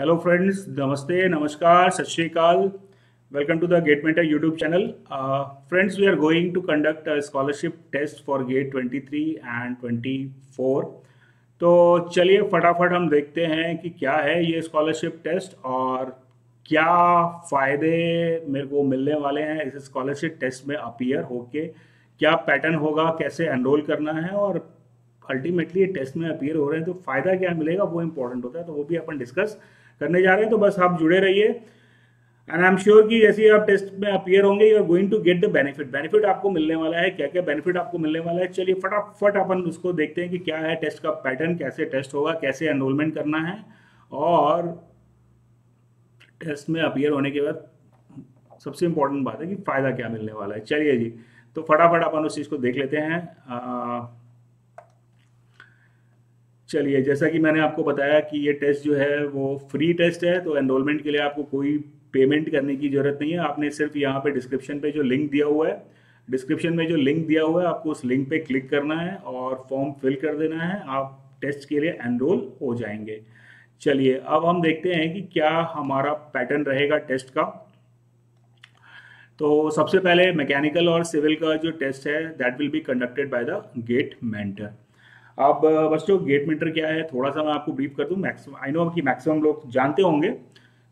Hello friends, Namaste, Namaskar, Sat Shri Akal. Welcome to the Gate Mentor YouTube channel. Friends, we are going to conduct a scholarship test for Gate 23 and 24. तो चलिए फटाफट हम देखते हैं कि क्या है ये स्कॉलरशिप टेस्ट और क्या फ़ायदे मेरे को मिलने वाले हैं इस स्कॉलरशिप टेस्ट में अपीयर होके, क्या पैटर्न होगा, कैसे एनरोल करना है और अल्टीमेटली ये टेस्ट में अपीयर हो रहे हैं तो फ़ायदा क्या मिलेगा वो इंपॉर्टेंट होता है। तो वो भी अपन डिस्कस करने जा रहे हैं, तो बस आप जुड़े रहिए एंड आई एम श्योर कि जैसे ही आप टेस्ट में अपीयर होंगे you are going to get the benefit आपको मिलने वाला है। क्या क्या बेनिफिट आपको मिलने वाला है, चलिए फटाफट अपन उसको देखते हैं कि क्या है टेस्ट का पैटर्न, कैसे टेस्ट होगा, कैसे एनरोलमेंट करना है और टेस्ट में अपीयर होने के बाद सबसे इंपॉर्टेंट बात है कि फ़ायदा क्या मिलने वाला है। चलिए जी, तो फटाफट अपन उस चीज़ को देख लेते हैं। चलिए, जैसा कि मैंने आपको बताया कि ये टेस्ट जो है वो फ्री टेस्ट है, तो एनरोलमेंट के लिए आपको कोई पेमेंट करने की ज़रूरत नहीं है। आपने सिर्फ यहाँ पे डिस्क्रिप्शन पे जो लिंक दिया हुआ है, डिस्क्रिप्शन में जो लिंक दिया हुआ है आपको उस लिंक पे क्लिक करना है और फॉर्म फिल कर देना है, आप टेस्ट के लिए एनरोल हो जाएंगे। चलिए अब हम देखते हैं कि क्या हमारा पैटर्न रहेगा टेस्ट का। तो सबसे पहले मैकेनिकल और सिविल का जो टेस्ट है that will be conducted by the GATE mentor. अब बच्चों गेट मेंटर क्या है थोड़ा सा मैं आपको ब्रीफ कर दूं। मैक्सिमम आई नो कि मैक्सिमम लोग जानते होंगे,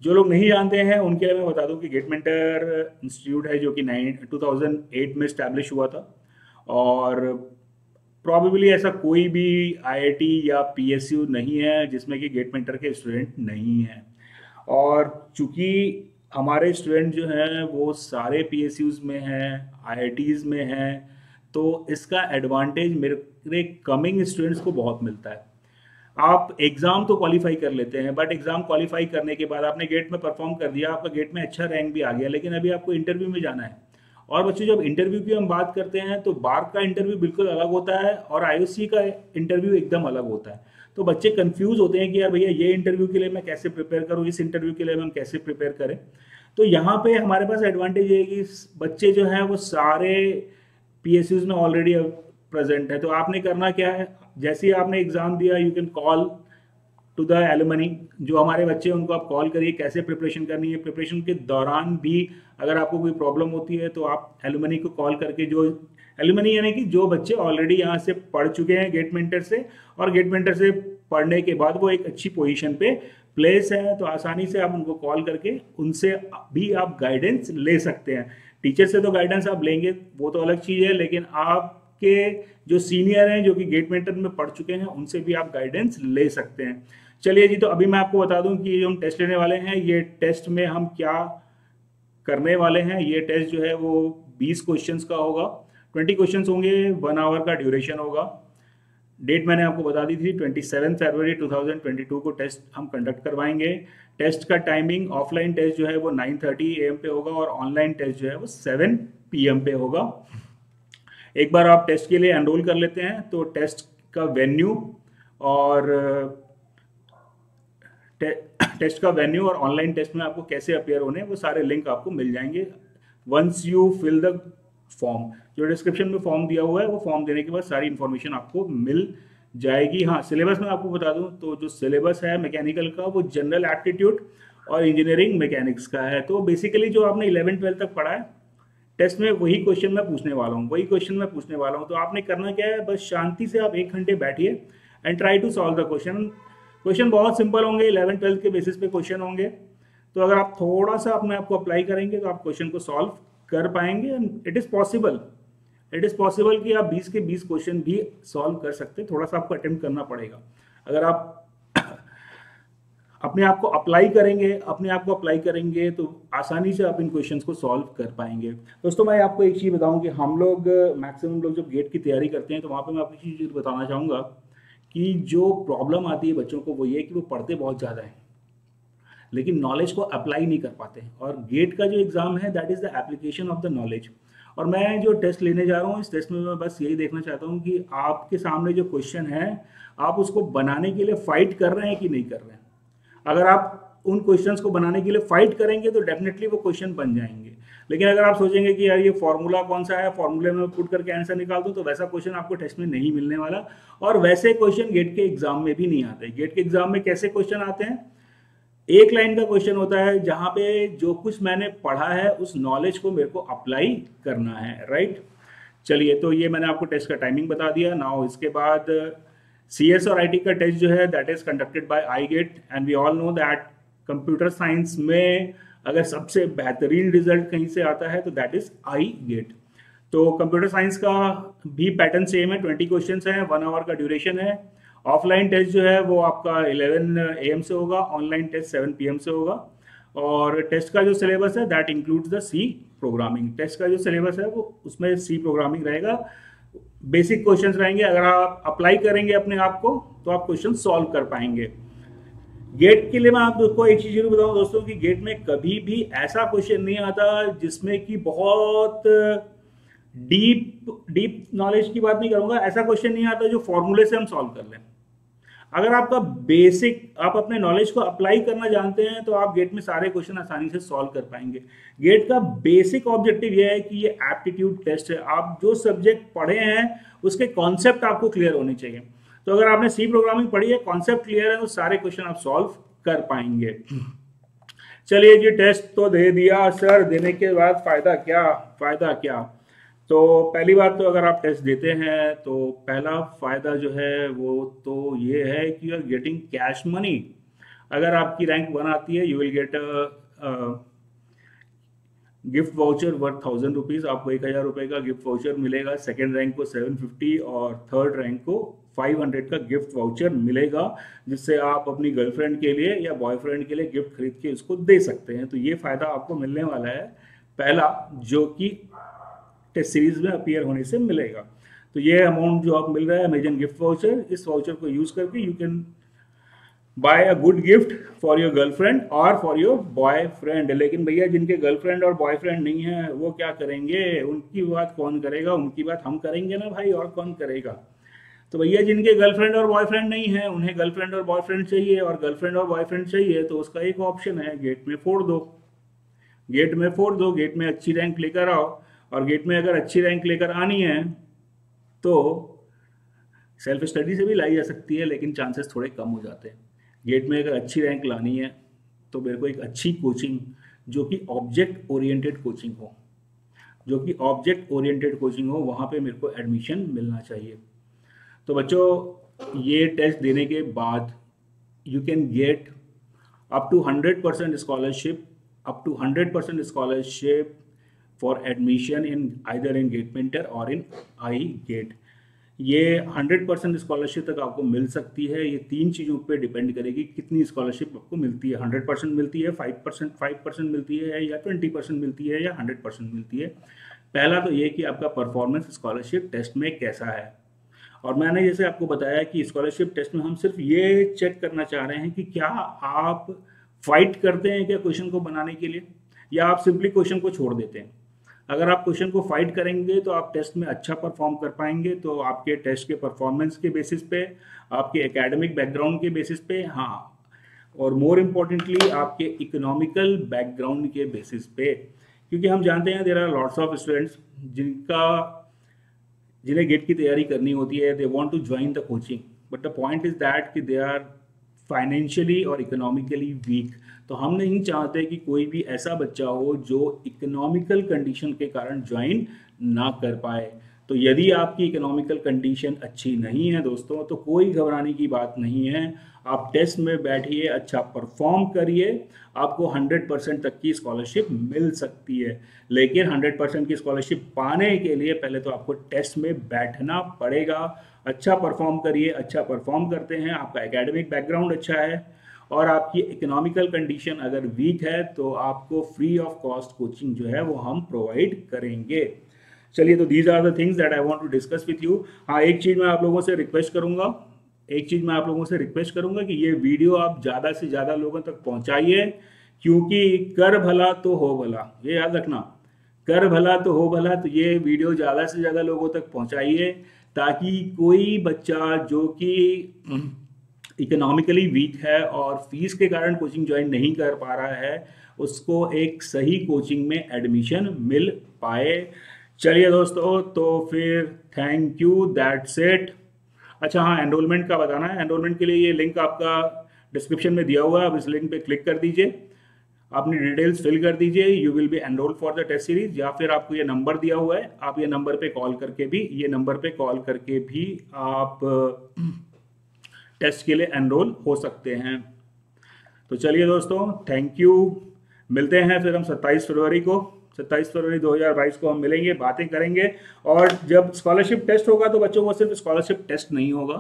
जो लोग नहीं जानते हैं उनके लिए मैं बता दूं कि गेट मेंटर इंस्टीट्यूट है जो कि 2008 में इस्टेब्लिश हुआ था और प्रॉबेबली ऐसा कोई भी आईआईटी या पीएसयू नहीं है जिसमें कि गेट मेंटर के स्टूडेंट नहीं हैं। और चूंकि हमारे स्टूडेंट जो हैं वो सारे पीएसयूज में हैं, आईआईटीज में हैं, तो इसका एडवांटेज मेरे कमिंग स्टूडेंट्स को बहुत मिलता है। आप एग्ज़ाम तो क्वालिफाई कर लेते हैं, बट एग्ज़ाम क्वालिफाई करने के बाद आपने गेट में परफॉर्म कर दिया, आपका गेट में अच्छा रैंक भी आ गया, लेकिन अभी आपको इंटरव्यू में जाना है। और बच्चों जब इंटरव्यू की हम बात करते हैं तो बार का इंटरव्यू बिल्कुल अलग होता है और आईओसी का इंटरव्यू एकदम अलग होता है। तो बच्चे कंफ्यूज होते हैं कि यार भैया ये इंटरव्यू के लिए मैं कैसे प्रिपेयर करूँ, इस इंटरव्यू के लिए हम कैसे प्रिपेयर करें। तो यहाँ पे हमारे पास एडवांटेज है कि बच्चे जो हैं वो सारे पीएसयूज में ऑलरेडी प्रेजेंट है। तो आपने करना क्या है, जैसे ही आपने एग्जाम दिया you can call to the alumni, जो हमारे बच्चे हैं उनको आप कॉल करिए कैसे प्रिपरेशन करनी है। प्रिपरेशन के दौरान भी अगर आपको कोई प्रॉब्लम होती है तो आप एलुमनी को कॉल करके, जो एलुमनी यानी कि जो बच्चे ऑलरेडी यहाँ से पढ़ चुके हैं गेट मेंटर से और गेट मेंटर से पढ़ने के बाद वो एक अच्छी पोजीशन पे प्लेस है, तो आसानी से आप उनको कॉल करके उनसे भी आप गाइडेंस ले सकते हैं। टीचर से तो गाइडेंस आप लेंगे वो तो अलग चीज़ है, लेकिन आपके जो सीनियर हैं जो कि गेट मेंटर में पढ़ चुके हैं उनसे भी आप गाइडेंस ले सकते हैं। चलिए जी, तो अभी मैं आपको बता दूं कि जो हम टेस्ट लेने वाले हैं, ये टेस्ट में हम क्या करने वाले हैं। ये टेस्ट जो है वो 20 क्वेश्चंस का होगा, 20 क्वेश्चंस होंगे, 1 आवर का ड्यूरेशन होगा। डेट मैंने आपको बता दी थी 27 फरवरी 2022 को टेस्ट हम कंडक्ट करवाएंगे। टेस्ट का टाइमिंग ऑफलाइन टेस्ट जो है वो 9:30 AM पे होगा और ऑनलाइन टेस्ट जो है वो 7 PM पे होगा। एक बार आप टेस्ट के लिए एनरोल कर लेते हैं तो टेस्ट का वेन्यू और टेस्ट का वेन्यू और ऑनलाइन टेस्ट में आपको कैसे अपेयर होने वो सारे लिंक आपको मिल जाएंगे once you fill the form. जो डिस्क्रिप्शन में फॉर्म दिया हुआ है वो फॉर्म देने के बाद सारी इन्फॉर्मेशन आपको मिल जाएगी। हाँ, सिलेबस में आपको बता दूं तो जो सिलेबस है मैकेनिकल का वो जनरल एप्टीट्यूड और इंजीनियरिंग मैकेनिक्स का है। तो बेसिकली जो आपने 11-12 तक पढ़ा है टेस्ट में वही क्वेश्चन मैं पूछने वाला हूँ, तो आपने करना क्या है, बस शांति से आप 1 घंटे बैठिए and try to solve the question बहुत सिंपल होंगे, 11-12 के बेसिस पे क्वेश्चन होंगे। तो अगर आप थोड़ा सा अपने आप को अप्लाई करेंगे तो आप क्वेश्चन को सॉल्व कर पाएंगे एंड इट इज़ पॉसिबल कि आप 20 के 20 क्वेश्चन भी सॉल्व कर सकते हैं। थोड़ा सा आपको अटेम्प्ट करना पड़ेगा। अगर आप अपने आप को अप्लाई करेंगे तो आसानी से आप इन क्वेश्चंस को सॉल्व कर पाएंगे। दोस्तों मैं आपको एक चीज़ बताऊं कि हम लोग मैक्सिमम लोग जब गेट की तैयारी करते हैं तो वहाँ पे मैं आपको एक चीज़ बताना चाहूँगा कि जो प्रॉब्लम आती है बच्चों को वो ये है कि वो पढ़ते बहुत ज़्यादा है लेकिन नॉलेज को अप्लाई नहीं कर पाते। और गेट का जो एग्ज़ाम है that is the application of the knowledge. और मैं जो टेस्ट लेने जा रहा हूँ इस टेस्ट में मैं बस यही देखना चाहता हूँ कि आपके सामने जो क्वेश्चन है आप उसको बनाने के लिए फाइट कर रहे हैं कि नहीं कर रहे हैं। अगर आप उन क्वेश्चंस को बनाने के लिए फाइट करेंगे तो डेफिनेटली वो क्वेश्चन बन जाएंगे। लेकिन अगर आप सोचेंगे कि यार ये फॉर्मूला कौन सा है, फॉर्मूले में पुट करके आंसर निकाल दूं, तो वैसा क्वेश्चन आपको टेस्ट में नहीं मिलने वाला। और वैसे क्वेश्चन गेट के एग्जाम में भी नहीं आते। गेट के एग्जाम में कैसे क्वेश्चन आते हैं, एक लाइन का क्वेश्चन होता है जहां पे जो कुछ मैंने पढ़ा है उस नॉलेज को मेरे को अप्लाई करना है, राइट। चलिए, तो ये मैंने आपको टेस्ट का टाइमिंग बता दिया। नाउ इसके बाद CS और IT का टेस्ट जो है that is conducted by I GATE, and we all know that computer science में अगर सबसे बेहतरीन रिजल्ट कहीं से आता है तो दैट इज आई गेट। तो कंप्यूटर साइंस का भी पैटर्न सेम है, 20 क्वेश्चन है, 1 आवर का ड्यूरेशन है। ऑफलाइन टेस्ट जो है वो आपका 11 AM से होगा, ऑनलाइन टेस्ट 7 PM से होगा। और टेस्ट का जो सिलेबस है that includes the C programming. Test का जो सिलेबस है वो उसमें सी प्रोग्रामिंग रहेगा, बेसिक क्वेश्चंस रहेंगे। अगर आप अप्लाई करेंगे अपने आप को तो आप क्वेश्चन सॉल्व कर पाएंगे। गेट के लिए मैं आपको एक चीज जरूर बताऊं दोस्तों कि गेट में कभी भी ऐसा क्वेश्चन नहीं आता जिसमें कि बहुत डीप नॉलेज की बात नहीं करूंगा, ऐसा क्वेश्चन नहीं आता जो फॉर्मूले से हम सॉल्व कर लें। अगर आपका बेसिक आप अपने नॉलेज को अप्लाई करना जानते हैं तो आप गेट में सारे क्वेश्चन आसानी से सॉल्व कर पाएंगे। गेट का बेसिक ऑब्जेक्टिव यह है कि ये एप्टीट्यूड टेस्ट है। आप जो सब्जेक्ट पढ़े हैं उसके कॉन्सेप्ट आपको क्लियर होने चाहिए। तो अगर आपने सी प्रोग्रामिंग पढ़ी है, कॉन्सेप्ट क्लियर है, तो सारे क्वेश्चन आप सॉल्व कर पाएंगे। चलिए जी, टेस्ट तो दे दिया सर, देने के बाद फायदा क्या। तो पहली बात तो अगर आप टेस्ट देते हैं तो पहला फायदा जो है वो तो ये है कि you are getting cash money. अगर आपकी रैंक 1 आती है, you will get gift voucher worth 1000 rupees. आपको 1000 रुपये का गिफ्ट वाउचर मिलेगा। सेकेंड रैंक को 750 और थर्ड रैंक को 500 का गिफ्ट वाउचर मिलेगा, जिससे आप अपनी गर्लफ्रेंड के लिए या बॉयफ्रेंड के लिए गिफ्ट खरीद के उसको दे सकते हैं। तो ये फायदा आपको मिलने वाला है पहला, जो कि टेस्ट सीरीज में अपीयर होने से मिलेगा। तो ये अमाउंट जो आप मिल रहा है अमेजन गिफ्ट वाउचर, इस वाउचर को यूज करके you can buy a good gift for your girlfriend और फॉर योर बॉयफ्रेंड। लेकिन भैया जिनके गर्लफ्रेंड और बॉयफ्रेंड नहीं है वो क्या करेंगे? उनकी बात कौन करेगा? उनकी बात हम करेंगे ना भाई, और कौन करेगा। तो भैया जिनके गर्लफ्रेंड और बॉयफ्रेंड नहीं है, उन्हें गर्लफ्रेंड और बॉयफ्रेंड चाहिए, और गर्लफ्रेंड और बॉयफ्रेंड चाहिए तो उसका एक ऑप्शन है, गेट में फोड़ दो। गेट में फोड़ दो, गेट में अच्छी रैंक लेकर आओ। और गेट में अगर अच्छी रैंक लेकर आनी है तो सेल्फ स्टडी से भी लाई जा सकती है, लेकिन चांसेस थोड़े कम हो जाते हैं। गेट में अगर अच्छी रैंक लानी है तो मेरे को एक अच्छी कोचिंग जो कि ऑब्जेक्ट ओरिएंटेड कोचिंग हो, वहाँ पे मेरे को एडमिशन मिलना चाहिए। तो बच्चों, ये टेस्ट देने के बाद you can get up to 100% scholarship for admission in either in GATE mentor और इन आई गेट। ये 100% स्कॉलरशिप तक आपको मिल सकती है। ये 3 चीज़ों पे डिपेंड करेगी कितनी स्कॉलरशिप आपको मिलती है। 100% मिलती है, 5% मिलती है, या 20% मिलती है, या 100% मिलती है। पहला तो ये कि आपका परफॉर्मेंस स्कॉलरशिप टेस्ट में कैसा है। और मैंने जैसे आपको बताया कि स्कॉलरशिप टेस्ट में हम सिर्फ ये चेक करना चाह रहे हैं कि क्या आप फाइट करते हैं क्या क्वेश्चन को बनाने के लिए, या आप सिंपली क्वेश्चन को छोड़ देते हैं। अगर आप क्वेश्चन को फाइट करेंगे तो आप टेस्ट में अच्छा परफॉर्म कर पाएंगे। तो आपके टेस्ट के परफॉर्मेंस के बेसिस पे, आपके एकेडमिक बैकग्राउंड के बेसिस पे, हाँ, और मोर इम्पोर्टेंटली आपके इकोनॉमिकल बैकग्राउंड के बेसिस पे। क्योंकि हम जानते हैं there are lots of students जिन्हें गेट की तैयारी करनी होती है, they want to join the coaching, but the point is that कि दे आर फाइनेंशियली और इकोनॉमिकली वीक। तो हम नहीं चाहते कि कोई भी ऐसा बच्चा हो जो इकोनॉमिकल कंडीशन के कारण ज्वाइन ना कर पाए। तो यदि आपकी इकोनॉमिकल कंडीशन अच्छी नहीं है दोस्तों, तो कोई घबराने की बात नहीं है। आप टेस्ट में बैठिए, अच्छा परफॉर्म करिए, आपको 100% तक की स्कॉलरशिप मिल सकती है। लेकिन 100% की स्कॉलरशिप पाने के लिए पहले तो आपको टेस्ट में बैठना पड़ेगा। अच्छा परफॉर्म करिए, अच्छा परफॉर्म करते हैं, आपका एकेडमिक बैकग्राउंड अच्छा है और आपकी इकोनॉमिकल कंडीशन अगर वीक है तो आपको फ्री ऑफ कॉस्ट कोचिंग जो है वो हम प्रोवाइड करेंगे। चलिए, तो these are the things that I want to discuss with you. हाँ, एक चीज़ मैं आप लोगों से रिक्वेस्ट करूंगा कि ये वीडियो आप ज़्यादा से ज़्यादा लोगों तक पहुंचाइए, क्योंकि कर भला तो हो भला, ये याद रखना, कर भला तो हो भला। तो ये वीडियो ज़्यादा से ज़्यादा लोगों तक पहुंचाइए ताकि कोई बच्चा जो कि इकोनॉमिकली वीक है और फीस के कारण कोचिंग ज्वाइन नहीं कर पा रहा है, उसको एक सही कोचिंग में एडमिशन मिल पाए। चलिए दोस्तों, तो फिर थैंक यू, दैट्स इट। अच्छा हाँ, एनरोलमेंट का बताना है। एनरोलमेंट के लिए ये लिंक आपका डिस्क्रिप्शन में दिया हुआ है, आप इस लिंक पे क्लिक कर दीजिए, अपनी डिटेल्स फिल कर दीजिए, you will be enrol for the test series. या फिर आपको ये नंबर दिया हुआ है, आप ये नंबर पे कॉल करके भी आप टेस्ट के लिए एनरोल हो सकते हैं। तो चलिए दोस्तों, थैंक यू। मिलते हैं फिर हम 27 फरवरी 2022 को हम मिलेंगे, बातें करेंगे। और जब स्कॉलरशिप टेस्ट होगा तो बच्चों को सिर्फ स्कॉलरशिप टेस्ट नहीं होगा,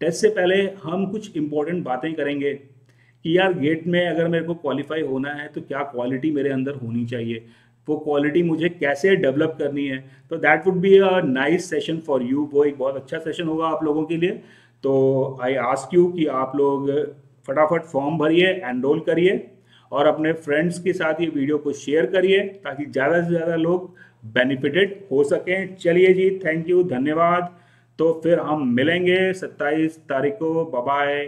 टेस्ट से पहले हम कुछ इंपॉर्टेंट बातें करेंगे कि यार गेट में अगर मेरे को क्वालिफाई होना है तो क्या क्वालिटी मेरे अंदर होनी चाहिए, वो क्वालिटी मुझे कैसे डेवलप करनी है। तो that would be a nice session for you, वो एक बहुत अच्छा सेशन होगा आप लोगों के लिए। तो आई आस्क यू कि आप लोग फटाफट फॉर्म भरिए, एनरोल करिए और अपने फ्रेंड्स के साथ ये वीडियो को शेयर करिए ताकि ज़्यादा से ज़्यादा लोग बेनिफिटेड हो सकें। चलिए जी, थैंक यू, धन्यवाद। तो फिर हम मिलेंगे 27 तारीख को। Bye bye.